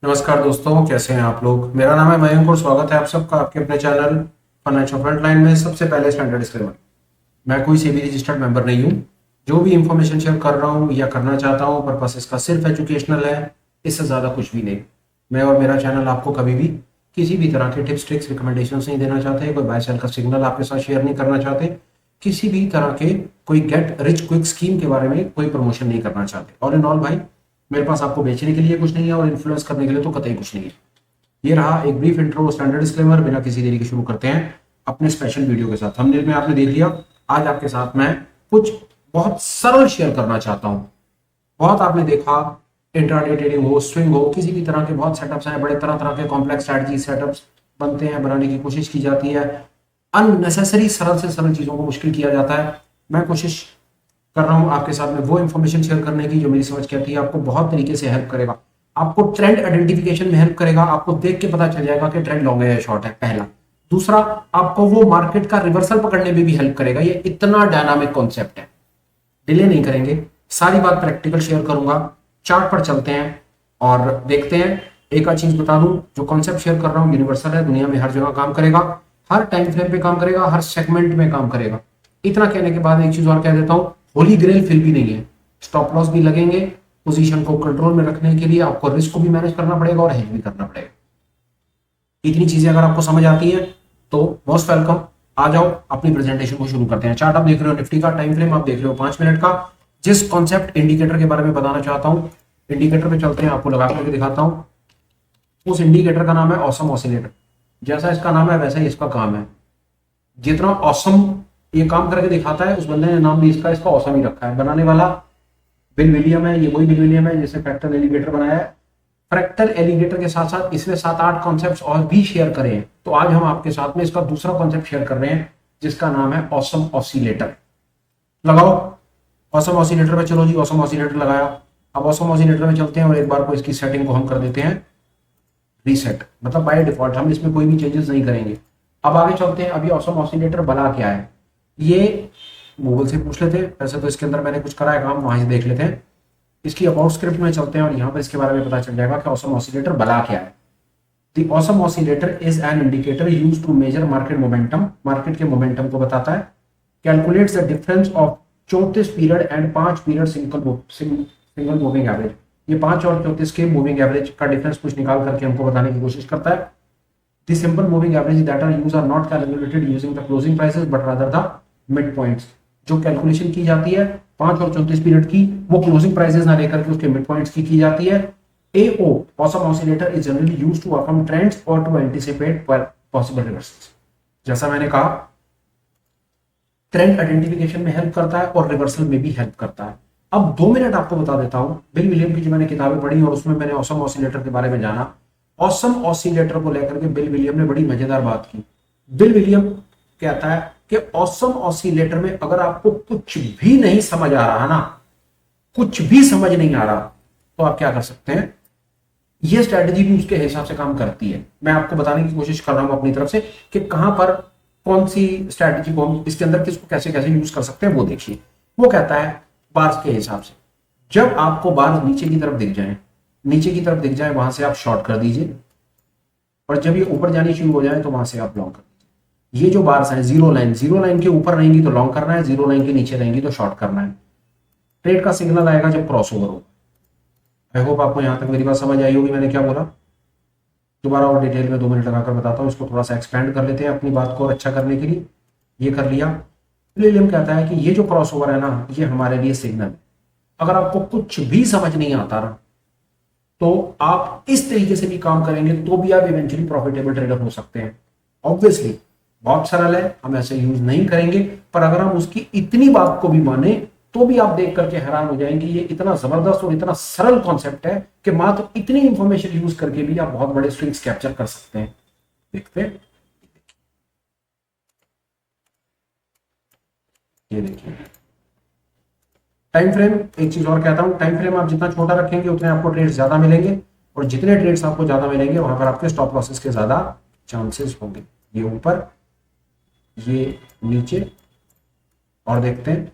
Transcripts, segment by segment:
नमस्कार दोस्तों, कैसे हैं आप लोग। मेरा नाम है मयंक और स्वागत है आप सबका आपके अपने चैनल फाइनेंशियल फ्रंटलाइन में। सबसे पहले स्टैंडर्ड डिस्क्लेमर, मैं कोई सेबी रजिस्टर्ड मेंबर नहीं हूं। जो भी इंफॉर्मेशन शेयर कर रहा हूं या करना चाहता हूं, पर्पस इसका सिर्फ एजुकेशनल है, इससे ज्यादा कुछ भी नहीं। मैं और मेरा चैनल आपको कभी भी किसी भी तरह के टिप्स ट्रिक्स रिकमेंडेशन नहीं देना चाहते, कोई बाय सेल का सिग्नल आपके साथ शेयर नहीं करना चाहते, किसी भी तरह के कोई गेट रिच क्विक स्कीम के बारे में कोई प्रमोशन नहीं करना चाहते। ऑल इन ऑल भाई, मेरे पास आपको बेचने के लिए कुछ नहीं है और इन्फ्लुएंस करने के लिए तो कतई कुछ नहीं है। ये रहा एक ब्रीफ इंट्रो, स्टैंडर्ड डिस्क्लेमर। बिना किसी देरी के शुरू करते हैं अपने स्पेशल वीडियो के साथ। थंबनेल में आपने देख लिया, आज आपके साथ मैं कुछ बहुत सरल शेयर करना चाहता हूं। बहुत आपने देखा, इंट्राडे ट्रेडिंग हो, स्विंग हो, किसी भी तरह के बहुत सेटअप्स हैं, बड़े तरह तरह के कॉम्प्लेक्स स्ट्रेटजी सेटअप्स बनते हैं, बनाने की कोशिश की जाती है। अननेसेसरी सरल से सरल चीजों को मुश्किल किया जाता है। मैं कोशिश कर रहा हूं आपके साथ में वो इंफॉर्मेशन शेयर करने की जो मेरी समझ कहती है आपको बहुत तरीके से हेल्प करेगा। आपको ट्रेंड आइडेंटिफिकेशन में हेल्प करेगा, आपको देख के पता चल जाएगा कि ट्रेंड लॉन्ग है या शॉर्ट है, पहला। दूसरा, आपको वो मार्केट का रिवर्सल पकड़ने में भी हेल्प करेगा। ये इतना डायनामिक कॉन्सेप्ट है, डिले नहीं करेंगे, सारी बात प्रैक्टिकल शेयर करूंगा। चार्ट पर चलते हैं और देखते हैं। एक आध चीज बता दूं, जो कॉन्सेप्ट शेयर कर रहा हूं यूनिवर्सल है, दुनिया में हर जगह काम करेगा, हर टाइम फ्रेम पे काम करेगा, हर सेगमेंट में काम करेगा। इतना कहने के बाद एक चीज और कह देता हूं, होली ग्रेल फिर भी नहीं है। स्टॉप लॉस भी लगेंगे, पोजीशन को कंट्रोल में रखने के लिए आपको रिस्क को भी मैनेज करना पड़ेगा और हेज भी करना पड़ेगा। इतनी चीजें अगर आपको समझ आती है तो मोस्ट वेलकम। आ जाओ, अपनी प्रेजेंटेशन को शुरू करते हैं। चार्ट आप देख रहे हो निफ्टी का, टाइम फ्रेम आप देख रहे हो 5 मिनट का। जिस कॉन्सेप्ट इंडिकेटर के बारे में बताना चाहता हूं, इंडिकेटर पे चलते हैं, आपको लगा करके दिखाता हूं। उस इंडिकेटर का नाम है ऑसम ऑसिलेटर। जैसा इसका नाम है वैसा ही इसका काम है। जितना ऑसम ये काम करके दिखाता है, उस बंदे ने नाम भी इसका ऑसम ही रखा है। बनाने वाला बिल विलियम है, ये वही बिल विलियम है जिसने फ्रैक्टल एलिगेटर बनाया है। फ्रैक्टल एलिगेटर के साथ साथ इसने 7-8 कॉन्सेप्ट्स और भी शेयर करे हैं। तो आज हम आपके साथ में इसका दूसरा कॉन्सेप्ट शेयर कर रहे हैं, जिसका नाम है ऑसम ऑसिलेटर। लगाओ ऑसम ऑसिलेटर पे, चलो जी ऑसम ऑसिलेटर लगाया। अब ऑसम ऑसिलेटर में चलते हैं और एक बार को इसकी सेटिंग को हम कर देते हैं रीसेट, मतलब बाय डिफॉल्ट हम इसमें कोई भी चेंजेस नहीं करेंगे। अब आगे चलते हैं। अभी ऑसम ऑसिलेटर बना क्या है, ये गूगल से पूछ लेते हैं। वैसे तो इसके अंदर मैंने कुछ करा है काम, वहां से देख लेते हैं। इसकी अबाउट स्क्रिप्ट में चलते हैं और यहाँ पर इसके बारे में पता चल जाएगा कि ऑसम ऑसिलेटर बना क्या है। The awesome oscillator is an indicator used to measure market momentum. Market के मोमेंटम को बताता है। Calculates the difference of 34 period and 5 period single moving average. ये 5 और 34 के मूविंग एवरेज का डिफरेंस कुछ निकाल करके हमको बताने की कोशिश करता है। The simple moving average that are used are not calculated using the closing prices but rather the mid points। जो कैलकुलेशन की जाती है 5 और 34 पीरियड की, वो क्लोजिंग प्राइसेस ना लेकर के उसके मिड पॉइंट्स की जाती है। AO, awesome oscillator is generally used to affirm trends or to anticipate possible reversals। जैसा मैंने कहा, ट्रेंड आइडेंटिफिकेशन में हेल्प करता है और रिवर्सल में भी हेल्प करता है। अब 2 मिनट आपको बता देता हूं, बिल विलियम की जो मैंने किताबें पढ़ी और उसमें मैंने ऑसम ऑसिलेटर के बारे में जाना। ऑसम ऑसिलेटर को लेकर के बिल विलियम ने बड़ी मजेदार बात की। बिल विलियम कहता है कि ऑसम ऑसिलेटर में अगर आपको कुछ भी नहीं समझ आ रहा ना, कुछ भी समझ नहीं आ रहा, तो आप क्या कर सकते हैं, ये स्ट्रेटजी भी उसके हिसाब से काम करती है। मैं आपको बताने की कोशिश कर रहा हूं अपनी तरफ से कि कहां पर कौन सी स्ट्रेटजी को हम इसके अंदर किसको कैसे कैसे यूज कर सकते हैं, वो देखिए। वो कहता है बार्स के हिसाब से, जब आपको बार नीचे की तरफ दिख जाए, नीचे की तरफ दिख जाए, वहां से आप शॉर्ट कर दीजिए, और जब ये ऊपर जानी शुरू हो जाए तो वहां से आप लॉन्ग कर दीजिए। ये जो बार्स हैं, जीरो लाइन के ऊपर रहेंगी तो लॉन्ग करना है, जीरो लाइन के नीचे रहेंगी तो शॉर्ट करना है। ट्रेड का सिग्नल आएगा जब क्रॉस ओवर हो। आई होप आपको यहां तक मेरी बात समझ आई होगी, मैंने क्या बोला। दोबारा और डिटेल में 2 मिनट लगाकर बताता हूँ, इसको थोड़ा सा एक्सपेंड कर लेते हैं अपनी बात को और अच्छा करने के लिए। ये कर लिया। विलियम कहता है कि ये जो क्रॉस ओवर है ना, ये हमारे लिए सिग्नल है। अगर आपको कुछ भी समझ नहीं आता ना, तो आप इस तरीके से भी काम करेंगे तो भी आप इवेंचुअली प्रॉफिटेबल ट्रेडर हो सकते हैं। ऑब्वियसली बहुत सरल है, हम ऐसे यूज नहीं करेंगे, पर अगर हम उसकी इतनी बात को भी माने तो भी आप देख करके हैरान हो जाएंगे। ये इतना जबरदस्त और इतना सरल कॉन्सेप्ट है कि मात्र इतनी इंफॉर्मेशन यूज करके भी आप बहुत बड़े स्विंग्स कैप्चर कर सकते हैं। देखते हैं, ये देखिए टाइम फ्रेम। एक चीज और कहता हूं, टाइम फ्रेम आप जितना छोटा रखेंगे उतने आपको ट्रेड्स ज्यादा मिलेंगे, और जितने ट्रेड्स आपको ज्यादा मिलेंगे वहां पर आपके स्टॉप लॉसेस के ज्यादा चांसेस होंगे। ये ऊपर, ये नीचे, और देखते हैं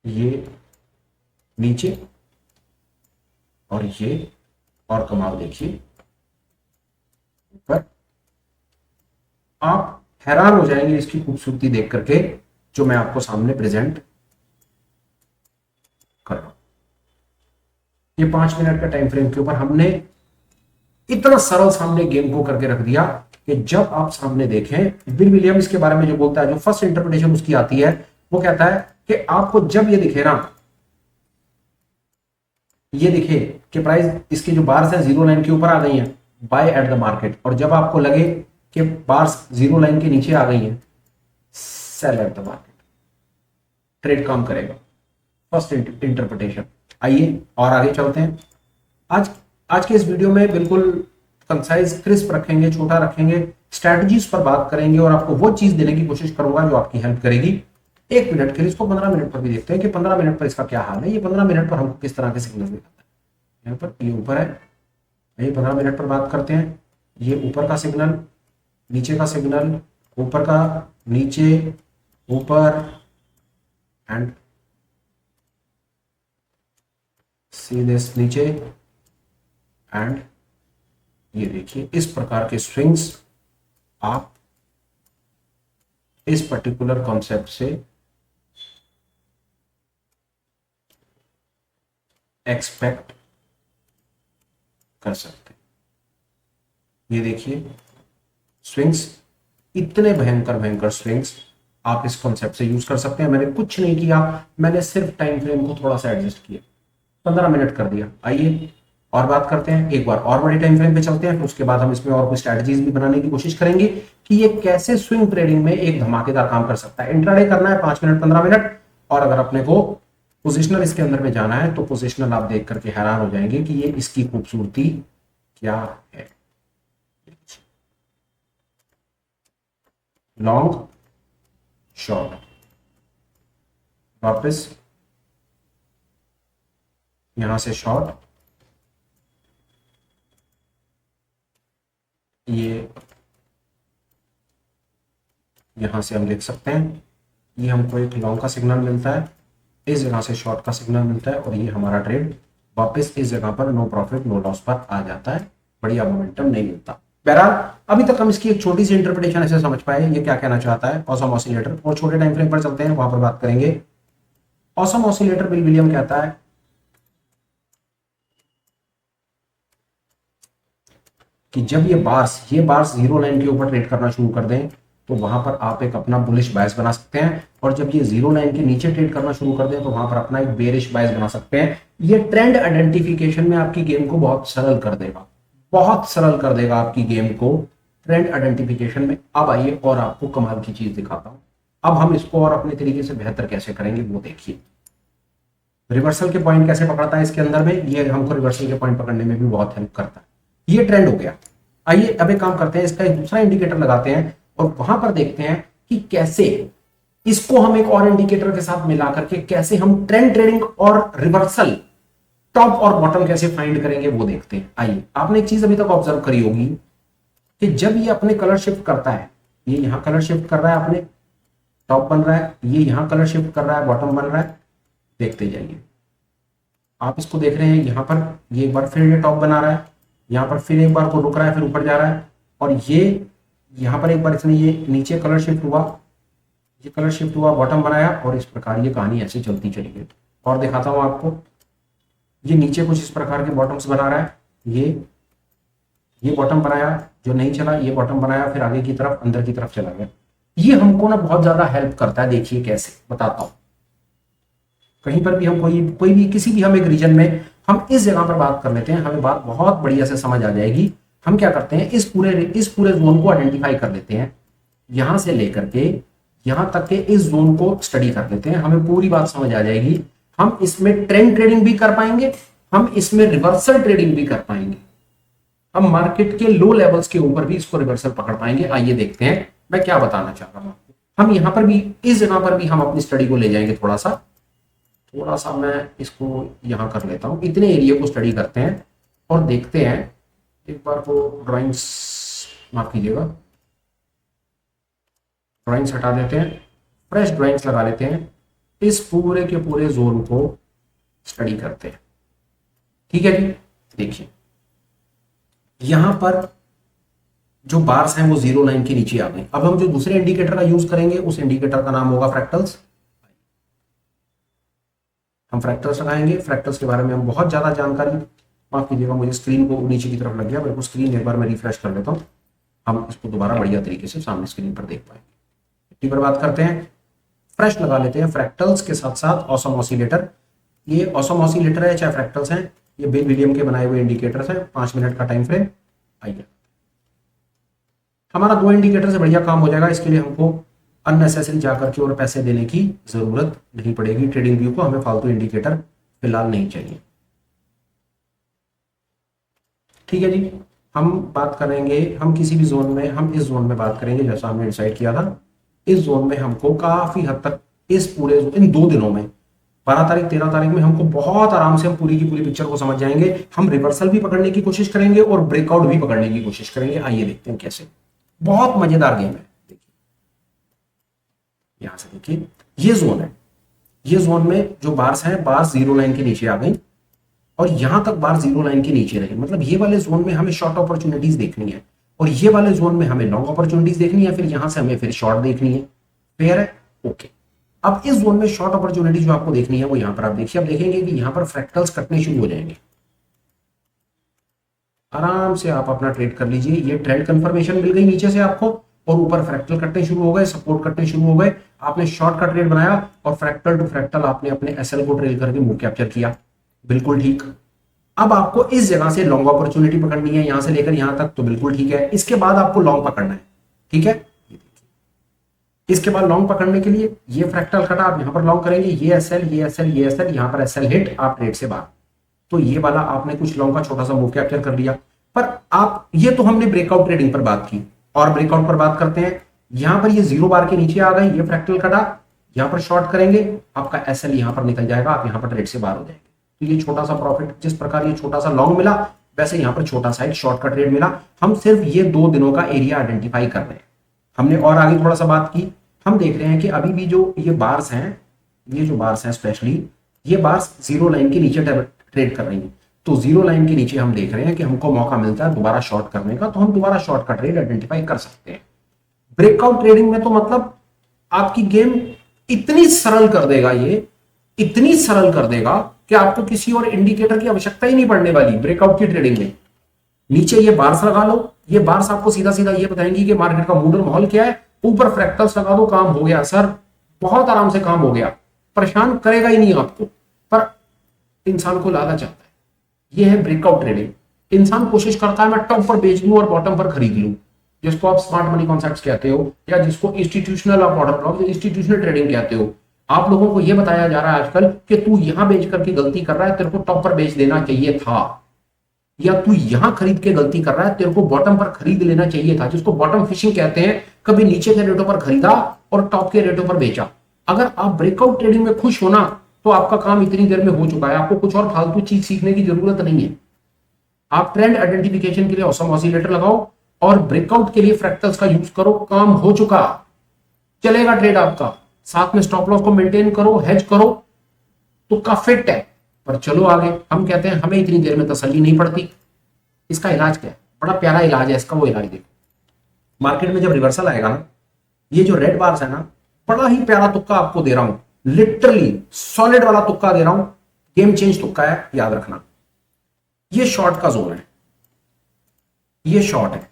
ये नीचे, और ये और कमाल देखिए ऊपर। आप हैरान हो जाएंगे इसकी खूबसूरती देख करके जो मैं आपको सामने प्रेजेंट कर रहा हूं। ये 5 मिनट का टाइम फ्रेम के ऊपर हमने इतना सरल सामने गेम को करके रख दिया कि जब आप सामने देखें, बिल विलियम्स के बारे में जो बोलता है, जो फर्स्ट इंटरप्रिटेशन उसकी आती है, वो कहता है कि आपको जब ये दिखे ना, ये दिखे कि प्राइस इसके जो बार्स है जीरो लाइन के ऊपर आ गई हैं, बाय एट द मार्केट, और जब आपको लगे कि बार्स जीरो लाइन के नीचे आ गई हैं, sell at the market, trade काम करेगा। First interpretation. आइए और आगे चलते हैं। आज आज के इस वीडियो में बिल्कुल कंसाइज क्रिस्प रखेंगे, छोटा रखेंगे, स्ट्रैटेजीज पर बात करेंगे और आपको वो चीज देने की कोशिश करूंगा जो आपकी हेल्प करेगी। 1 मिनट के लिए इसको 15 मिनट पर भी देखते हैं कि 15 मिनट पर इसका क्या हाल है। ये 15 मिनट पर हमको किस तरह के सिग्नल दिखाता है। यहाँ पर ये ऊपर है, ये 15 मिनट पर बात करते हैं। ये ऊपर का सिग्नल, नीचे का सिग्नल, ऊपर का, नीचे, ऊपर एंड सी दिस नीचे एंड ये देखिए इस प्रकार के स्विंग्स आप इस पर्टिकुलर कॉन्सेप्ट से एक्सपेक्ट कर सकते हैं। ये देखिए स्विंग्स, इतने भयंकर भयंकर स्विंग्स आप इस कॉन्सेप्ट से यूज कर सकते हैं। मैंने कुछ नहीं किया, मैंने सिर्फ टाइम फ्रेम को थोड़ा सा एडजस्ट किया, 15 मिनट कर दिया। आइए और बात करते हैं, एक बार और बड़ी टाइम फ्रेम पे चलते हैं, फिर उसके बाद हम इसमें और कुछ स्ट्रैटेजीज भी बनाने की कोशिश करेंगे कि ये कैसे स्विंग ट्रेडिंग में एक धमाकेदार काम कर सकता है। इंट्राडे करना है 5 मिनट 15 मिनट, और अगर अपने को पोजिशनल इसके अंदर में जाना है तो पोजिशनल आप देख करके हैरान हो जाएंगे कि ये इसकी खूबसूरती क्या है। लॉन्ग शॉर्ट, वापस यहां से शॉर्ट, ये यहां से हम देख सकते हैं ये हमको एक लॉन्ग का सिग्नल मिलता है, इस जगह से शॉर्ट का सिग्नल मिलता है, और ये हमारा ट्रेड वापस इस जगह पर नो प्रॉफिट नो लॉस पर आ जाता है। बढ़िया मोमेंटम नहीं मिलता। बहरहाल अभी तक हम इसकी एक छोटी सी इंटरप्रिटेशन ऐसे समझ पाए ये क्या कहना चाहता है ऑसम ऑसिलेटर। और छोटे टाइम फ्रेम पर चलते हैं, वहां पर बात करेंगे। ऑसम ऑसिलेटर बिल विलियम कहता है कि जब ये बार्स जीरो लाइन के ऊपर ट्रेड करना शुरू कर दें तो वहां पर आप एक अपना बुलिश बायस बना सकते हैं, और जब ये जीरो लाइन के नीचे ट्रेड करना शुरू कर दें तो वहां पर अपना एक बेरिश बायस बना सकते हैं। ये ट्रेंड आइडेंटिफिकेशन में आपकी गेम को बहुत सरल कर देगा, बहुत सरल कर देगा आपकी गेम को ट्रेंड आइडेंटिफिकेशन में। अब आइए और आपको कमाल की चीज दिखाता हूं। अब हम इसको और अपने तरीके से बेहतर कैसे करेंगे वो देखिए। रिवर्सल के पॉइंट कैसे पकड़ता है इसके अंदर में, ये हमको रिवर्सल के पॉइंट पकड़ने में भी बहुत हेल्प करता है। ये ट्रेंड हो गया। आइए अब एक काम करते हैं, इसका एक दूसरा इंडिकेटर लगाते हैं और वहां पर देखते हैं कि कैसे इसको हम एक और इंडिकेटर के साथ मिला करके कैसे हम ट्रेंड ट्रेडिंग और रिवर्सल, टॉप और बॉटम कैसे फाइंड करेंगे वो देखते हैं। आइए, आपने एक चीज अभी तक ऑब्जर्व करी होगी कि जब ये अपने कलर शिफ्ट करता है, ये यहां कलर शिफ्ट कर रहा है, अपने टॉप बन रहा है, ये यहां कलर शिफ्ट कर रहा है, बॉटम बन रहा है। देखते जाइए, आप इसको देख रहे हैं, यहां पर ये एक बार फिर ये टॉप बना रहा है, यहां पर फिर एक बार को रुक रहा है, फिर ऊपर जा रहा है, और ये यहां पर एक बार इसने ये नीचे कलर शिफ्ट हुआ, ये कलर शिफ्ट हुआ, बॉटम बनाया, और इस प्रकार ये कहानी ऐसे चलती चली गई। और दिखाता हूं आपको, ये नीचे कुछ इस प्रकार के बॉटम्स बना रहा है, ये बॉटम बनाया जो नहीं चला, ये बॉटम बनाया, फिर आगे की तरफ अंदर की तरफ चला गया। ये हमको ना बहुत ज्यादा हेल्प करता है। देखिए कैसे, बताता हूं। कहीं पर भी हम कोई भी किसी भी हम एक रीजन में हम इस जगह पर बात कर लेते हैं, हमें बात बहुत बढ़िया से समझ आ जाएगी। हम क्या करते हैं, इस पूरे जोन को आइडेंटिफाई कर लेते हैं, यहां से लेकर के यहां तक के इस जोन को स्टडी कर लेते हैं, हमें पूरी बात समझ आ जाएगी। हम इसमें ट्रेंड ट्रेडिंग भी कर पाएंगे, हम इसमें रिवर्सल ट्रेडिंग भी कर पाएंगे, हम मार्केट के लो लेवल्स के ऊपर भी इसको रिवर्सल पकड़ पाएंगे। आइए देखते हैं मैं क्या बताना चाह रहा हूं आपको। हम यहां पर भी, इस जगह पर भी हम अपनी स्टडी को ले जाएंगे, थोड़ा सा मैं इसको यहां कर लेता हूं, इतने एरिया को स्टडी करते हैं और देखते हैं। एक बार को ड्राइंग्स, माफ कीजिएगा, ड्राइंग्स हटा देते हैं, फ्रेश ड्राइंग्स लगा लेते हैं। इस पूरे के पूरे जोन को स्टडी करते हैं। ठीक है जी, देखिए यहां पर जो बार्स हैं वो जीरो लाइन के नीचे आ गई। अब हम जो दूसरे इंडिकेटर का यूज करेंगे उस इंडिकेटर का नाम होगा फ्रैक्टल्स। हम फ्रैक्टल्स लगाएंगे। फ्रैक्टल्स के बारे में हम बहुत ज्यादा जानकारी, माफ कीजिएगा मुझे स्क्रीन को नीचे की तरफ लग गया, मेरे को स्क्रीन एक बार मैं रिफ्रेश कर लेता हूं, हम इसको दोबारा बढ़िया तरीके से सामने स्क्रीन पर देख पाएंगे। पर बात करते हैं, फ्रेश लगा लेते हैं फ्रैक्टल्स के साथ साथ ऑसम ऑसिलेटर। ये ऑसम ऑसिलेटर है चाहे फ्रैक्टल्स हैं, ये बिल विलियम के बनाए हुए इंडिकेटर्स हैं। 5 मिनट का टाइम फ्रेम। आइए, हमारा 2 इंडिकेटर से बढ़िया काम हो जाएगा। इसके लिए हमको अननेसेसरी जाकर के और पैसे देने की जरूरत नहीं पड़ेगी। ट्रेडिंग व्यू को हमें फालतू इंडिकेटर फिलहाल नहीं चाहिए। ठीक है जी, हम बात करेंगे, हम किसी भी जोन में, हम इस जोन में बात करेंगे जैसा हमने डिसाइड किया था। इस जोन में हमको काफी हद तक इस पूरे इन 2 दिनों में 12 तारीख 13 तारीख में हमको बहुत आराम से हम पूरी की पूरी पिक्चर को समझ जाएंगे। हम रिवर्सल भी पकड़ने की कोशिश करेंगे और ब्रेकआउट भी पकड़ने की कोशिश करेंगे। आइए देखते हैं कैसे। बहुत मजेदार गेम है। देखिए यहां से देखिए, ये जोन है। ये जोन में जो बार्स हैं, बार्स जीरो लाइन के नीचे आ गई और यहां तक बार जीरो लाइन के नीचे रहे। मतलब ये वाले जोन में हमें शॉर्ट अपॉर्चुनिटीज देखनी है और ये वाले जोन में हमें लॉन्ग अपॉर्चुनिटीज देखनी है। फिर यहां से हमें फिर शॉर्ट देखनी है। फेयर है? ओके। अब इस जोन में शॉर्ट अपॉर्चुनिटी जो आपको देखनी है वो यहां पर आप देखिए। अब देखेंगे कि यहां पर फ्रैक्टल्स कटने शुरू हो जाएंगे। आराम से आप अपना ट्रेड कर लीजिए। ये ट्रेंड कंफर्मेशन मिल गई नीचे से आपको और ऊपर फ्रैक्टल कटने शुरू हो गए, सपोर्ट कटने शुरू हो गए। आपने शॉर्ट का ट्रेड बनाया और फ्रैक्टल टू फ्रैक्टल आपने अपने एसएल को ट्रेल करके मूव कैप्चर किया। बिल्कुल ठीक। अब आपको इस जगह से लॉन्ग अपॉर्चुनिटी पकड़नी है, यहां से लेकर यहां तक, तो बिल्कुल ठीक है। इसके बाद आपको लॉन्ग पकड़ना है। ठीक है, इसके बाद लॉन्ग पकड़ने के लिए ये फ्रैक्टल कटा, आप यहां पर लॉन्ग करेंगे। ये एसएल, ये एसएल, ये एसएल, यहां पर एसएल हिट, आप ट्रेड से बाहर। तो ये वाला आपने कुछ लॉन्ग का छोटा सा मूव कैप्चर कर लिया। पर आप, ये तो हमने ब्रेकआउट ट्रेडिंग पर बात की और ब्रेकआउट पर बात करते हैं। यहां पर ये जीरो बार के नीचे आ गई, ये फ्रैक्टल कटा, यहां पर शॉर्ट करेंगे, आपका एसएल यहां पर निकल जाएगा, आप यहां पर ट्रेड से बाहर हो जाएंगे। तो ये छोटा सा प्रॉफिट, जिस प्रकार ये छोटा सा लॉन्ग मिला वैसे यहां पर छोटा सा एक शॉर्ट का ट्रेड मिला। हम सिर्फ ये 2 दिनों का एरिया आइडेंटिफाई कर रहे हैं। हमने और आगे थोड़ा सा बात की। हम देख रहे हैं कि अभी भी जो ये बार्स हैं, ये जो बार्स हैं स्पेशली, ये बार्स जीरो लाइन के नीचे ट्रेड कर रही हैं। तो जीरो लाइन के नीचे हम देख रहे हैं कि हमको मौका मिलता है दोबारा शॉर्ट करने का, तो हम दोबारा शॉर्ट का ट्रेड आइडेंटिफाई कर सकते हैं। ब्रेकआउट ट्रेडिंग में तो मतलब आपकी गेम इतनी सरल कर देगा, ये इतनी सरल कर देगा कि आपको किसी और इंडिकेटर की आवश्यकता ही नहीं पड़ने वाली ब्रेकआउट की ट्रेडिंग में। नीचे ये बार्स लगा लो, ये बार्स आपको सीधा सीधा ये बताएंगी कि मार्केट का मूड और माहौल क्या है। ऊपर फ्रैक्टल्स लगा दो, काम हो गया सर, बहुत आराम से काम हो गया। परेशान करेगा ही नहीं आपको, पर इंसान को लालच आता है। ये है ब्रेकआउट ट्रेडिंग। इंसान कोशिश करता है मैं टॉप पर बेच लूं और बॉटम पर खरीद लूं, जिसको आप स्मार्ट मनी कॉन्सेप्ट्स कहते हो या जिसको institutional of order block, institutional trading कहते हो। आप लोगों को यह बताया जा रहा है आजकल कि तू यहां बेच करके गलती कर रहा है, तेरे को टॉप पर बेच देना चाहिए था, या तू यहां खरीद के गलती कर रहा है, तेरे को बॉटम पर खरीद लेना चाहिए था, जिसको बॉटम फिशिंग कहते हैं। कभी नीचे के रेटों पर खरीदा और टॉप के रेटों पर बेचा। अगर आप ब्रेकआउट ट्रेडिंग में खुश होना तो आपका काम इतनी देर में हो चुका है। आपको कुछ और फालतू चीज सीखने की जरूरत नहीं है। आप ट्रेंड आइडेंटिफिकेशन के लिए ऑसम ऑसिलेटर लगाओ और ब्रेकआउट के लिए फ्रैक्टल्स का यूज करो, काम हो चुका, चलेगा ट्रेड आपका। साथ में स्टॉप लॉस को मेंटेन करो, हेज करो, तो का फिट है। पर चलो आगे, हम कहते हैं हमें इतनी देर में तसल्ली नहीं पड़ती। इसका इलाज क्या है? बड़ा प्यारा इलाज है इसका। वो इलाज देखो, मार्केट में जब रिवर्सल आएगा ना, ये जो रेड बार्स है ना, बड़ा ही प्यारा तुक्का आपको दे रहा हूं, लिटरली सॉलिड वाला तुक्का दे रहा हूं, गेम चेंज तुक्का है, याद रखना। ये शॉर्ट का जोन है, ये शॉर्ट है।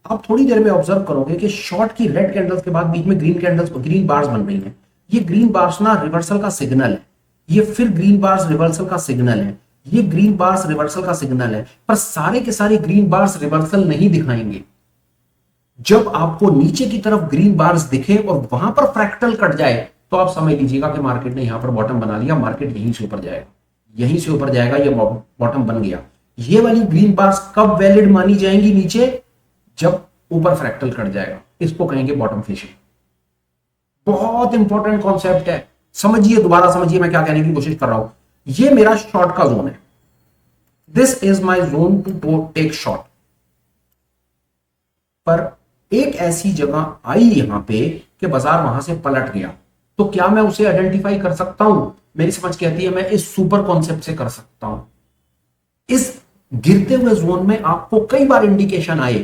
आप थोड़ी देर में ऑब्जर्व करोगे कि शॉर्ट की रेड कैंडल्स के बाद बीच में ग्रीन कैंडल्स, ग्रीन बार्स बन रही हैं। ये ग्रीन बार्स ना रिवर्सल का सिग्नल है। ये फिर ग्रीन बार्स रिवर्सल का सिग्नल है। ये ग्रीन बार्स रिवर्सल का सिग्नल है। पर सारे के सारे ग्रीन बार्स रिवर्सल नहीं दिखाएंगे। जब आपको नीचे की तरफ ग्रीन बार्स दिखे और वहां पर फ्रैक्टल कट जाए तो आप समझ लीजिएगा कि मार्केट ने यहां पर बॉटम बना लिया। मार्केट यहीं से ऊपर जाएगा, यहीं से ऊपर जाएगा। ये बॉटम बन गया। ये वाली ग्रीन बार्स कब वैलिड मानी जाएंगी नीचे? जब ऊपर फ्रैक्टल कट जाएगा। इसको कहेंगे बॉटम फिशिंग। बहुत इंपॉर्टेंट कॉन्सेप्ट है, समझिए, दोबारा समझिए मैं क्या कहने की कोशिश कर रहा हूं। ये मेरा शॉर्ट का जोन है। This is my zone to take short. पर एक ऐसी जगह आई यहां पे कि बाजार वहां से पलट गया, तो क्या मैं उसे आइडेंटिफाई कर सकता हूं? मेरी समझ कहती है मैं इस सुपर कॉन्सेप्ट से कर सकता हूं। इस गिरते हुए जोन में आपको कई बार इंडिकेशन आए,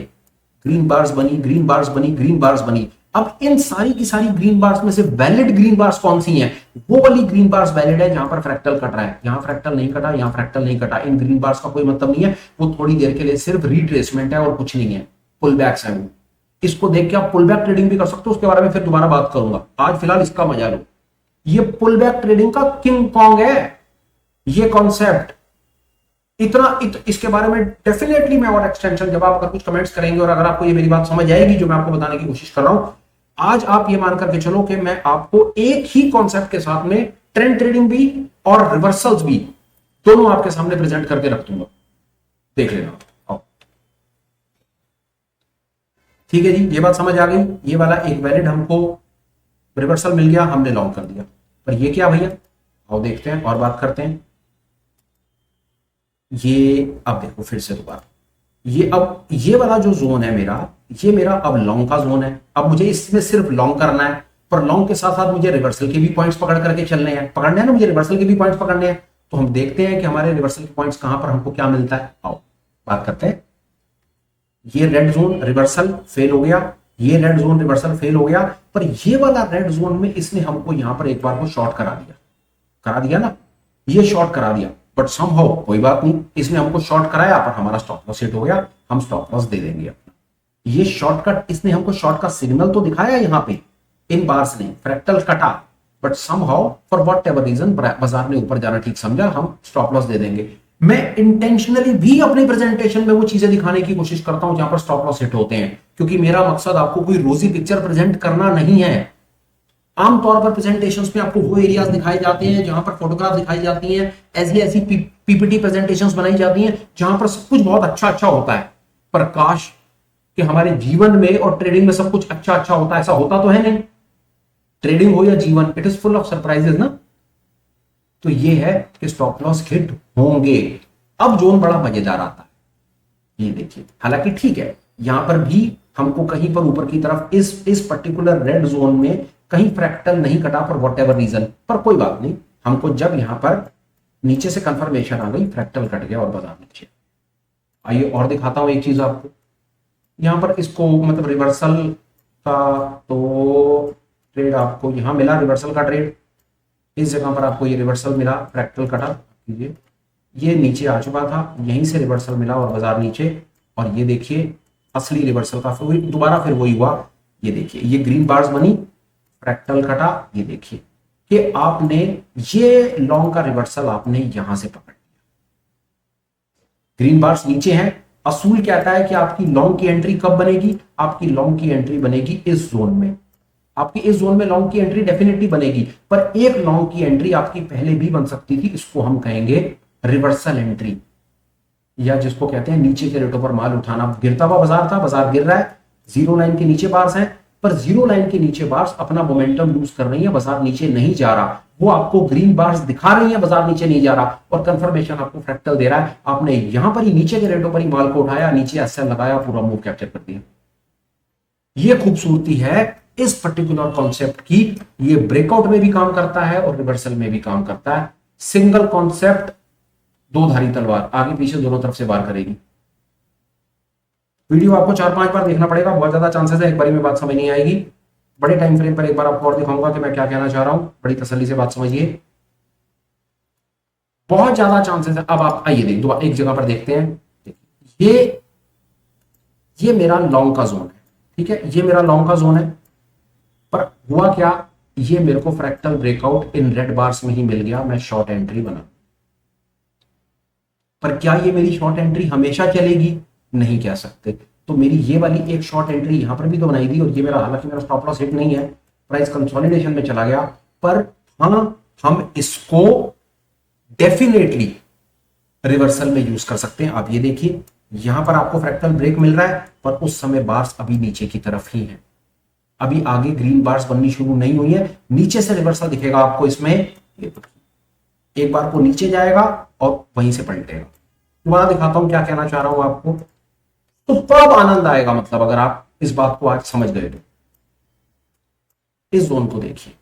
ग्रीन बार्स बनी, ग्रीन बार्स बनी, ग्रीन बार्स बनी। अब इन सारी की सारी ग्रीन बार्स में से वैलिड ग्रीन बार्स कौन सी हैं? वो वाली ग्रीन बार्स वैलिड है जहां पर फ्रैक्टल कट रहा है। यहां फ्रैक्टल नहीं कटा, यहां फ्रैक्टल नहीं कटा। इन ग्रीन बार्स का कोई मतलब नहीं है, वो थोड़ी देर के लिए सिर्फ रिट्रेसमेंट है और कुछ नहीं है, पुल बैक्स है वो। इसको देख के आप पुल बैक ट्रेडिंग भी कर सकते हो, उसके बारे में फिर दोबारा बात करूंगा। आज फिलहाल इसका मजा लो। ये पुल बैक ट्रेडिंग का किंग कॉन्ग है ये कॉन्सेप्ट। इसके बारे में डेफिनेटली मैं और एक्सटेंशन जब आप अगर कुछ कमेंट्स करेंगे और अगर आपको ये मेरी बात समझ आएगी जो मैं आपको बताने की कोशिश कर रहा हूं, आज आप ये मान करके चलो कि मैं आपको एक ही कॉन्सेप्ट के साथ में ट्रेंड ट्रेडिंग भी और रिवर्सल्स भी दोनों आपके सामने प्रेजेंट करके रख दूंगा, देख लेना। आओ, ठीक है जी, ये बात समझ आ गई। ये वाला एक वैलिड हमको रिवर्सल मिल गया, हमने लॉन्ग कर दिया। पर ये क्या भैया, आओ देखते हैं और बात करते हैं। ये अब देखो फिर से दोबारा, ये वाला जो जोन है मेरा, ये मेरा अब लॉन्ग का जोन है। अब मुझे इसमें सिर्फ लॉन्ग करना है, पर लॉन्ग के साथ साथ मुझे रिवर्सल के भी पॉइंट्स पकड़ करके चलने हैं, पकड़ने हैं ना, मुझे रिवर्सल के भी पॉइंट्स पकड़ने हैं। तो हम देखते हैं कि हमारे रिवर्सल के पॉइंट्स कहां पर हमको क्या मिलता है। आओ बात करते हैं। ये रेड जोन रिवर्सल फेल हो गया, ये रेड जोन रिवर्सल फेल हो गया, पर ये वाला रेड जोन में इसने हमको यहां पर एक बार को शॉर्ट करा दिया ना, ये शॉर्ट करा दिया। बट समहाउ कोई बात नहीं, इसने हमको शॉर्ट कराया पर हमारा स्टॉप लॉस हिट हो गया, हम स्टॉप लॉस दे देंगे अपना। ये शॉर्टकट, इसने हमको शॉर्ट का सिग्नल तो दिखाया यहां पे, इन बार्स ने फ्रैक्टल कटा, but somehow for whatever reason बाजार ने ऊपर जाना ठीक समझा, हम स्टॉप लॉस दे देंगे। मैं इंटेंशनली भी अपने प्रेजेंटेशन में वो चीजें दिखाने की कोशिश करता हूं जहां पर स्टॉप लॉस हिट होते हैं, क्योंकि मेरा मकसद आपको कोई रोजी पिक्चर प्रेजेंट करना नहीं है। आमतौर पर प्रेजेंटेशंस में आपको वो एरियाज दिखाए जाते हैं जहां पर फोटोग्राफ दिखाई जाती हैं, ऐसी पीपीटी प्रेजेंटेशंस बनाई जाती हैं जहां पर सब कुछ बहुत अच्छा होता है। पर काश कि हमारे जीवन में और ट्रेडिंग में सब कुछ अच्छा होता है, ऐसा होता तो है नहीं। ट्रेडिंग हो या जीवन, it is full of surprises ना। तो ये है कि स्टॉप लॉस हिट होंगे। अब जोन बड़ा मजेदार आता है, ये देखिए। हालांकि ठीक है, यहां पर भी हमको कहीं पर ऊपर की तरफ इस पर्टिकुलर रेड जोन में कहीं फ्रैक्टल नहीं कटा फॉर वॉट एवर रीजन, पर कोई बात नहीं। हमको जब यहां पर नीचे से कंफर्मेशन आ गई, फ्रैक्टल कट गया और बाजार नीचे। आइए और दिखाता हूं एक चीज आपको। यहां पर इसको मतलब रिवर्सल का तो ट्रेड आपको यहां मिला, रिवर्सल का ट्रेड इस जगह पर आपको ये रिवर्सल मिला, फ्रैक्टल कटा कीजिए, ये नीचे आ चुका था, यहीं से रिवर्सल मिला और बाजार नीचे। और ये देखिए असली रिवर्सल का फिर दोबारा फिर वही हुआ। ये देखिए ये ग्रीन बार्स बनी, फ्रैक्टल कटा, ये देखिए कि आपने ये लॉन्ग का रिवर्सल आपने यहां से पकड़ लिया। ग्रीन बार्स नीचे हैं। असूल कहता है कि आपकी लॉन्ग की एंट्री कब बनेगी? आपकी लॉन्ग की एंट्री बनेगी इस जोन में। आपकी इस जोन में लॉन्ग की एंट्री डेफिनेटली बनेगी, पर एक लॉन्ग की एंट्री आपकी पहले भी बन सकती थी, इसको हम कहेंगे रिवर्सल एंट्री, या जिसको कहते हैं नीचे के रेटों पर माल उठाना। गिरता हुआ बाजार था, बाजार गिर रहा है, जीरो लाइन के नीचे बार्स हैं, पर जीरो लाइन के नीचे बार्स अपना मोमेंटम लूज कर रही है, बाजार नीचे नहीं जा रहा। वो आपको ग्रीन बार्स दिखा रही है, बाजार नीचे नहीं जा रहा, और कंफर्मेशन आपको फ्रैक्टल दे रहा है। आपने यहां पर ही नीचे के रेटों पर ही माल को उठाया, नीचे एसएल लगाया, पूरा मूव कैप्चर कर दिया। ये खूबसूरती है इस पर्टिकुलर कॉन्सेप्ट की। ये ब्रेकआउट में भी काम करता है और रिवर्सल में भी काम करता है। सिंगल कॉन्सेप्ट, दो धारी तलवार, आगे पीछे दोनों तरफ से वार करेगी। वीडियो आपको 4-5 बार देखना पड़ेगा, बहुत ज्यादा चांसेस है एक बारी में बात समझ नहीं आएगी। बड़े टाइम फ्रेम पर एक बार आपको और दिखाऊंगा कि मैं क्या कहना चाह रहा हूं, बड़ी तसल्ली से बात समझिए। बहुत ज्यादा चांसेस है। अब आप आइए देख दो एक जगह पर देखते हैं। ये मेरा लॉन्ग का जोन है, ठीक है, ये मेरा लॉन्ग का जोन है। पर हुआ क्या, ये मेरे को fractal breakout in red bars में ही मिल गया, मैं शॉर्ट एंट्री बना। पर क्या ये मेरी शॉर्ट एंट्री हमेशा चलेगी? नहीं कह सकते। तो मेरी ये वाली एक शॉर्ट एंट्री यहां पर भी तो बनाई थी, और ये मेरा हालांकि मेरा स्टॉप लॉस हिट नहीं है, प्राइस कंसोलिडेशन में चला गया। पर हाँ, हम इसको डेफिनेटली रिवर्सल में यूज कर सकते हैं। आप ये देखिए यहां पर आपको फ्रैक्टल ब्रेक मिल रहा है, पर उस समय बार्स अभी नीचे की तरफ ही है, अभी आगे ग्रीन बार्स बननी शुरू नहीं हुई है। नीचे से रिवर्सल दिखेगा आपको इसमें, एक बार को नीचे जाएगा और वहीं से पलटेगा। दोबारा दिखाता हूं क्या कहना चाह रहा हूं आपको, तो तब आनंद आएगा। मतलब अगर आप इस बात को आज समझ गए तो इस जोन को देखिए,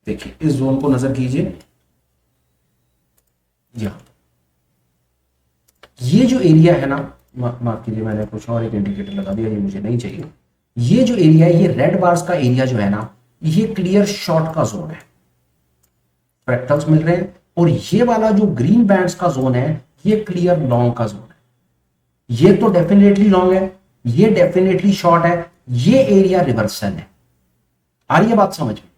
देखिए इस जोन को नजर कीजिए, यहां ये जो एरिया है ना, माफ कीजिए मैंने कुछ और एक इंडिकेटर लगा दिया, ये मुझे नहीं चाहिए। ये जो एरिया है, ये रेड बार्स का एरिया जो है ना, ये क्लियर शॉर्ट का जोन है, फ्रैक्टल्स मिल रहे हैं। और ये वाला जो ग्रीन बैंड्स का जोन है, ये क्लियर लॉन्ग का जोन है। ये तो डेफिनेटली लॉन्ग है, ये डेफिनेटली शॉर्ट है, ये एरिया रिवर्सल है। आ रही है बात समझ में?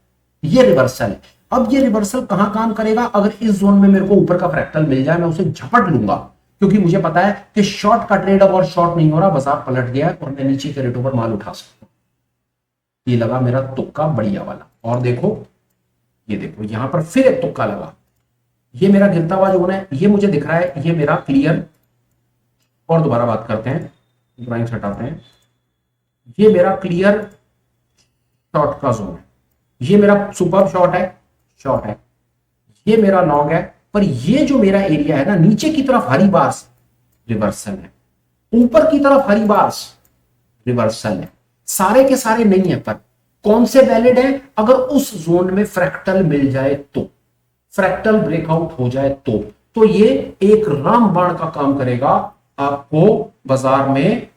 ये रिवर्सल है। अब ये रिवर्सल कहां काम करेगा? अगर इस जोन में मेरे को ऊपर का फ्रैक्टल मिल जाए, मैं उसे झपट लूंगा, क्योंकि मुझे पता है कि शॉर्ट का ट्रेड अब और शॉर्ट नहीं हो रहा, बाजार पलट गया और मैं नीचे के रेटों पर माल उठा सकता हूं। ये लगा मेरा तुक्का बढ़िया वाला। और देखो, ये देखो यहां पर फिर एक तुक्का लगा। ये मेरा गिरता हुआ जोन है, ये मुझे दिख रहा है, ये मेरा क्लियर। और दोबारा बात करते हैं, ड्राइंग्स हटाते हैं। ये मेरा क्लियर शॉर्ट का जोन है, ये मेरा सुपर शॉर्ट है, शॉर्ट है। ये मेरा लॉन्ग है, पर ये जो मेरा एरिया है ना, नीचे की तरफ हरी बार्स रिवर्सल है, ऊपर की तरफ हरी बार्स रिवर्सल है। सारे के सारे नहीं है, पर कौन से वैलिड है? अगर उस जोन में फ्रैक्टल मिल जाए तो, फ्रैक्टल ब्रेकआउट हो जाए तो ये एक रामबाण का काम करेगा, आपको बाजार में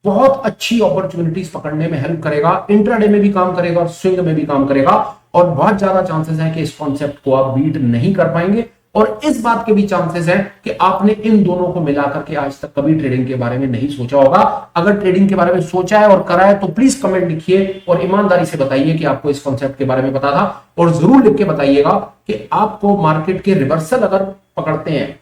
बहुत अच्छी अपॉर्चुनिटीज पकड़ने में हेल्प करेगा, इंट्राडे में भी काम करेगा और स्विंग में भी काम करेगा। और बहुत ज्यादा चांसेस है कि इस कॉन्सेप्ट को आप बीट नहीं कर पाएंगे। और इस बात के भी चांसेस है कि आपने इन दोनों को मिलाकर के आज तक कभी ट्रेडिंग के बारे में नहीं सोचा होगा। अगर ट्रेडिंग के बारे में सोचा है और करा है तो प्लीज कमेंट लिखिए और ईमानदारी से बताइए कि आपको इस कॉन्सेप्ट के बारे में पता था। और जरूर लिख के बताइएगा कि आपको मार्केट के रिवर्सल अगर पकड़ते हैं,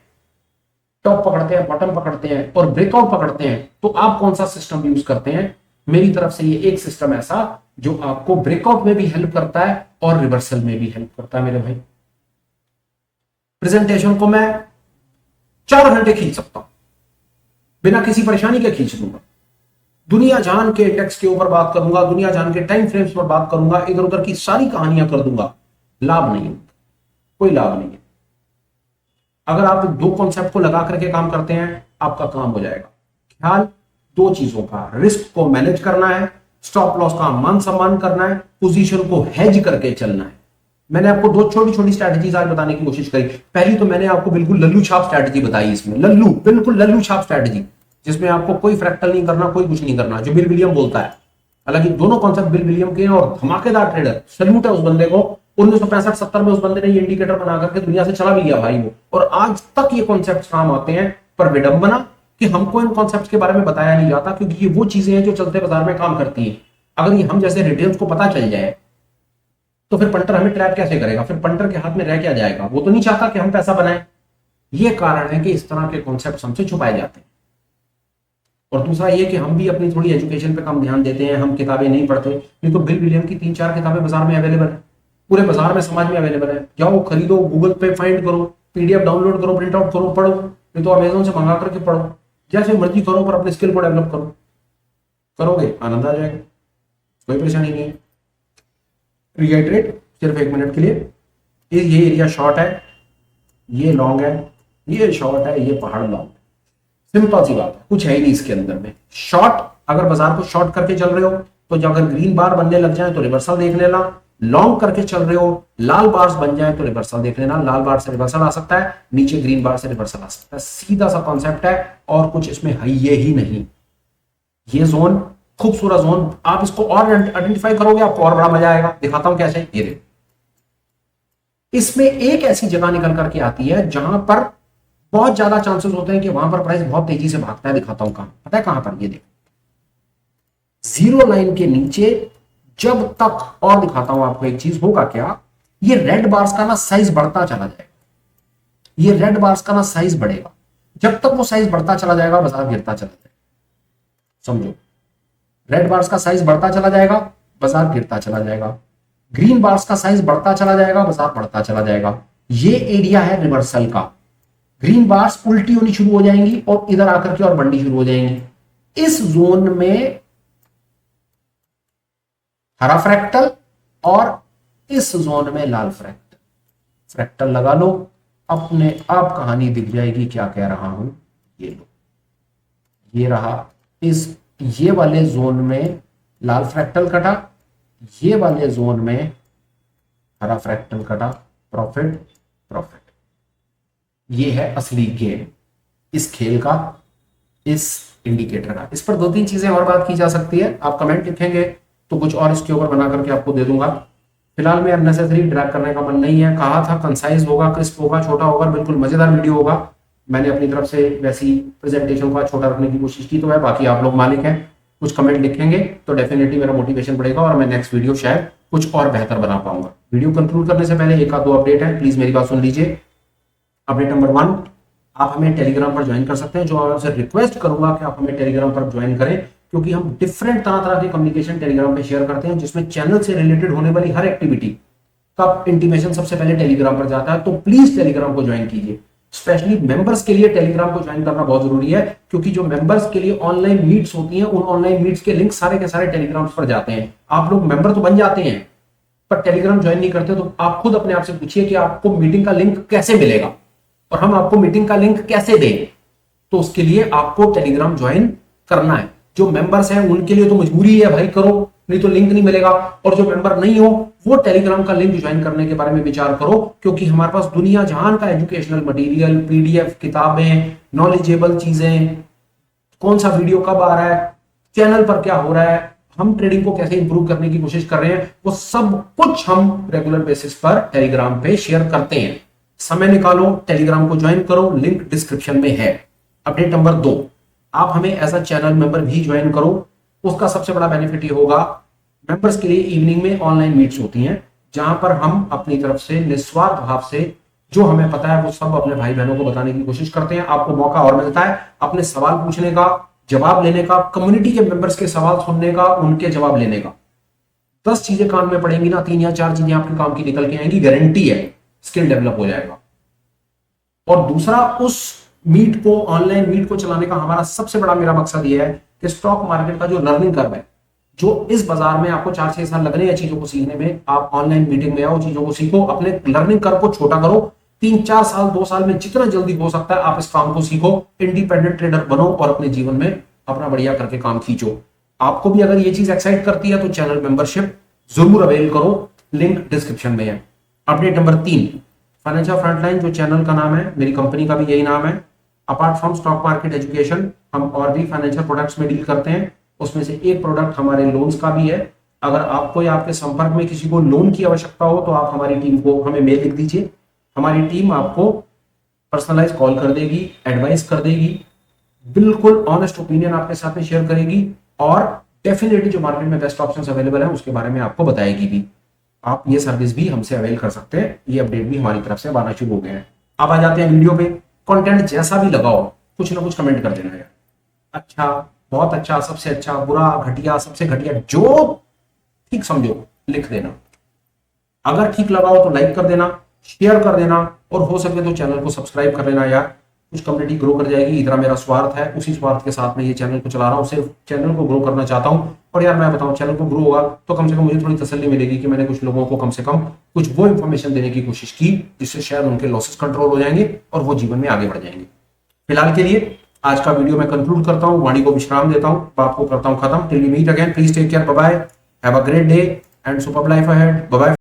टॉप पकड़ते हैं, बॉटम पकड़ते हैं और ब्रेकआउट पकड़ते हैं, तो आप कौन सा सिस्टम यूज करते हैं? मेरी तरफ से ये एक सिस्टम ऐसा जो आपको ब्रेकआउट में भी हेल्प करता है और रिवर्सल में भी हेल्प करता है मेरे भाई। प्रेजेंटेशन को मैं 4 घंटे खींच सकता हूं, बिना किसी परेशानी के खींच दूंगा। दुनिया जान के इंडेक्स के ऊपर बात करूंगा, दुनिया जान के टाइम फ्रेम्स पर बात करूंगा, इधर उधर की सारी कहानियां कर दूंगा। लाभ नहीं है, कोई लाभ नहीं है। अगर आप दो कॉन्सेप्ट को लगा करके काम करते हैं, आपका काम हो जाएगा। ख्याल 2 चीजों का, रिस्क को मैनेज करना है, स्टॉप लॉस का मान सम्मान करना है, पोजीशन को हेज करके चलना है। मैंने आपको 2 छोटी छोटी स्ट्रैटेजीज आज बताने की कोशिश करी। पहली तो मैंने आपको बिल्कुल लल्लू छाप स्ट्रैटेजी बताई, इसमें लल्लू, बिल्कुल लल्लू छाप स्ट्रैटेजी, जिसमें आपको कोई फ्रैक्टल नहीं करना, कोई कुछ नहीं करना, जो बिल विलियम बोलता है। हालांकि दोनों कॉन्सेप्ट बिल विलियम के हैं और धमाकेदार ट्रेडर, सल्यूट है उस बंदे को। 1965-70 में उस बंदे ने ये इंडिकेटर बना करके दुनिया से चला भी गया भाई वो, और आज तक ये कॉन्सेप्ट काम आते हैं। पर विडंबना कि हमको इन कॉन्सेप्ट के बारे में बताया नहीं जाता, क्योंकि ये वो चीजें हैं जो चलते बाजार में काम करती हैं। अगर ये हम जैसे रिटेल्स को पता चल जाए तो फिर पंटर हमें ट्रैप कैसे करेगा? फिर पंटर के हाथ में रह क्या जाएगा? वो तो नहीं चाहता कि हम पैसा बनाएं। ये कारण है कि इस तरह के कॉन्सेप्ट हमसे छुपाए जाते हैं। और दूसरा ये कि हम भी अपनी थोड़ी एजुकेशन पे कम ध्यान देते हैं, हम किताबें नहीं पढ़ते। नहीं तो बिल विलियम की 3-4 किताबें बाजार में अवेलेबल है, पूरे बाजार में, समाज में अवेलेबल है। जाओ खरीदो, गूगल पे फाइंड करो, पीडीएफ डाउनलोड करो, प्रिंट आउट करो, पढ़ो। नहीं तो अमेजोन से मंगा करके पढ़ो, जैसे मर्जी करो, पर अपने स्किल को डेवलप करो। करोगे आनंद आ जाएगा, कोई परेशानी नहीं है। रिएटरेट सिर्फ 1 मिनट के लिए, ये एरिया शॉर्ट है, ये लॉन्ग है, ये शॉर्ट है, ये पहाड़ लॉन्ग। सिंपल सी बात है, कुछ है ही नहीं इसके अंदर में। शॉर्ट, अगर बाजार को शॉर्ट करके चल रहे हो तो जब अगर ग्रीन बार बनने लग जाए तो रिवर्सल देख लेना। लॉन्ग करके चल रहे हो, लाल बार्स बन जाए तो रिवर्सल देख लेना। लाल बार से रिवर्सल आ सकता है, नीचे ग्रीन बार से रिवर्सल आ सकता है। सीधा सा कॉन्सेप्ट है और कुछ इसमें है ये ही नहीं। ये जोन खूबसूरत जोन, आप इसको और आइडेंटिफाई करोगे आपको और बड़ा मजा आएगा। दिखाता हूं कैसे। ये देखो, इसमें एक ऐसी जगह निकल करके आती है जहां पर बहुत ज्यादा चांसेस होते हैं कि वहां पर प्राइस बहुत तेजी से भागता है। दिखाता हूं कहां, पता है कहां पर? ये देखो, जीरो लाइन के नीचे जब तक, और दिखाता हूं आपको एक चीज होगा क्या, ये रेड बार्स का ना साइज बढ़ता चला जाएगा। ये रेड बार्स का ना साइज बढ़ेगा। जब तक वो साइज बढ़ता चला जाएगा बाजार गिरता चला जाएगा। समझो, रेड बार्स का साइज बढ़ता चला जाएगा, बाजार गिरता चला जाएगा। ग्रीन बार्स का साइज बढ़ता चला जाएगा, बाजार बढ़ता चला जाएगा। ये एरिया है रिवर्सल का। ग्रीन बार्स उल्टी होनी शुरू हो जाएंगी और इधर आकर के और बढ़नी शुरू हो जाएंगी। इस जोन में हरा फ्रैक्टल और इस जोन में लाल फ्रैक्टल। फ्रैक्टल लगा लो, अपने आप कहानी दिख जाएगी क्या कह रहा हूं। ये लो, ये रहा, इस ये वाले जोन में लाल फ्रैक्टल कटा, ये वाले जोन में हरा फ्रैक्टल कटा, प्रॉफिट प्रॉफिट। ये है असली गेम इस खेल का, इस इंडिकेटर का। इस पर 2-3 चीजें और बात की जा सकती है, आप कमेंट लिखेंगे तो कुछ और इसके ऊपर बना करके आपको दे दूंगा। फिलहाल में अननेसेसरी ड्रैग करने का मन नहीं है। कहा था कंसाइज होगा, क्रिस्प होगा, छोटा होगा, बिल्कुल मजेदार वीडियो होगा। मैंने अपनी तरफ से वैसी प्रेजेंटेशन को छोटा रखने की कोशिश की तो है, बाकी आप लोग मालिक हैं। कुछ कमेंट लिखेंगे तो डेफिनेटली मेरा मोटिवेशन बढ़ेगा और मैं नेक्स्ट वीडियो शायद कुछ और बेहतर बना पाऊंगा। वीडियो कंक्लूड करने से पहले एक आध दो अपडेट है, प्लीज मेरी बात सुन लीजिए। अपडेट नंबर 1, आप हमें टेलीग्राम पर ज्वाइन कर सकते हैं। जो आपसे रिक्वेस्ट करूंगा कि आप हमें टेलीग्राम पर ज्वाइन करें, क्योंकि हम डिफरेंट तरह तरह की कम्युनिकेशन टेलीग्राम पे शेयर करते हैं, जिसमें चैनल से रिलेटेड होने वाली हर एक्टिविटी का इंटीमेशन सबसे पहले टेलीग्राम पर जाता है। तो प्लीज टेलीग्राम को ज्वाइन कीजिए। स्पेशली मेंबर्स के लिए टेलीग्राम को ज्वाइन करना बहुत जरूरी है, क्योंकि जो मेंबर्स के लिए ऑनलाइन मीट्स होती हैं, उन ऑनलाइन मीट्स के लिंक सारे के सारे टेलीग्राम पर जाते हैं। आप लोग मेंबर तो बन जाते हैं पर टेलीग्राम ज्वाइन नहीं करते, तो आप खुद अपने आप से पूछिए कि आपको मीटिंग का लिंक कैसे मिलेगा और हम आपको मीटिंग का लिंक कैसे दें। तो उसके लिए आपको टेलीग्राम ज्वाइन करना है। जो मेंबर्स हैं उनके लिए तो मजबूरी है भाई, करो, नहीं तो लिंक नहीं मिलेगा। और जो मेंबर नहीं हो वो टेलीग्राम का लिंक ज्वाइन करने के बारे में विचार करो, क्योंकि हमारे पास दुनिया जहान का एजुकेशनल मटेरियल, पीडीएफ, किताबें, नॉलेजेबल चीजें, कौन सा वीडियो कब आ रहा है, चैनल पर क्या हो रहा है, हम ट्रेडिंग को कैसे इंप्रूव करने की कोशिश कर रहे हैं, वो सब कुछ हम रेगुलर बेसिस पर टेलीग्राम पे शेयर करते हैं। समय निकालो, टेलीग्राम को ज्वाइन करो, लिंक डिस्क्रिप्शन में है। अपडेट नंबर 2, आप हमें एज अ चैनल मेंबर भी ज्वाइन करो। उसका सबसे बड़ा बेनिफिट ये होगा, मेंबर्स के लिए इवनिंग में ऑनलाइन मीट्स होती हैं, जहां पर हम अपनी तरफ से निस्वार्थ भाव से जो हमें पता है वो सब अपने भाई बहनों को बताने की कोशिश करते हैं। आपको मौका और मिलता है अपने सवाल पूछने का, जवाब लेने का, कम्युनिटी के मेंबर्स के सवाल सुनने का, उनके जवाब लेने का। 10 चीजें कान में पड़ेंगी ना, 3 या 4 चीजें आपके काम की निकल के आएंगी, गारंटी है, स्किल डेवलप हो जाएगा। और दूसरा, उस मीट को, ऑनलाइन मीट को चलाने का हमारा सबसे बड़ा मेरा मकसद यह है कि स्टॉक मार्केट का जो लर्निंग कर्व है, जो इस बाजार में आपको 4-6 साल लगने हैं चीजों को सीखने में, आप ऑनलाइन मीटिंग में आओ, चीजों को सीखो, अपने लर्निंग कर्व को छोटा करो। 3-4 साल, 2 साल में जितना जल्दी हो सकता है आप इस काम को सीखो, इंडिपेंडेंट ट्रेडर बनो और अपने जीवन में अपना बढ़िया करके काम खींचो। आपको भी अगर ये चीज एक्साइट करती है तो चैनल मेंबरशिप जरूर अवेल करो, लिंक डिस्क्रिप्शन में है। अपडेट नंबर 3, फाइनेंशियल फ्रंटलाइन जो चैनल का नाम है, मेरी कंपनी का भी यही नाम है। Apart from stock market education, हम और भी फाइनेंशियल प्रोडक्ट्स में डील करते हैं। उसमें से एक प्रोडक्ट हमारे लोन्स का भी है। अगर आपको या आपके संपर्क में किसी को लोन की आवश्यकता हो तो आप हमारी टीम को, हमें मेल लिख दीजिए। हमारी टीम आपको पर्सनलाइज कॉल कर देगी, एडवाइस कर देगी, बिल्कुल ऑनेस्ट ओपिनियन आपके साथ में शेयर करेगी और डेफिनेटली जो मार्केट में बेस्ट ऑप्शंस अवेलेबल है उसके बारे में आपको बताएगी भी। आप ये सर्विस भी हमसे अवेल कर सकते हैं। ये अपडेट भी हमारी तरफ से अब आना शुरू हो गए हैं। अब आ जाते हैं वीडियो पे। कंटेंट जैसा भी लगाओ, कुछ ना कुछ कमेंट कर देना यार। अच्छा, बहुत अच्छा, सबसे अच्छा, बुरा, घटिया, सबसे घटिया, जो ठीक समझो लिख देना। अगर ठीक लगाओ तो लाइक कर देना, शेयर कर देना और हो सके तो चैनल को सब्सक्राइब कर लेना यार। कुछ कम्युनिटी ग्रो कर जाएगी, इतना मेरा स्वार्थ है, उसी स्वार्थ के साथ में ये चैनल को चला रहा हूँ। सिर्फ चैनल को ग्रो करना चाहता हूँ। और यार मैं बताऊं, चैनल को ग्रो होगा तो कम से कम मुझे थोड़ी तसल्ली मिलेगी कि मैंने कुछ लोगों को कम से कम कुछ वो इंफॉर्मेशन देने की कोशिश की जिससे शायद उनके लॉसेस कंट्रोल हो जाएंगे और वो जीवन में आगे बढ़ जाएंगे। फिलहाल के लिए आज का वीडियो मैं कंक्लूड करता हूँ, वाणी को विश्राम देता हूँ, बात को करता हूँ खत्म। Till we meet again, please take care, bye bye, have a great day and superb life ahead, bye bye.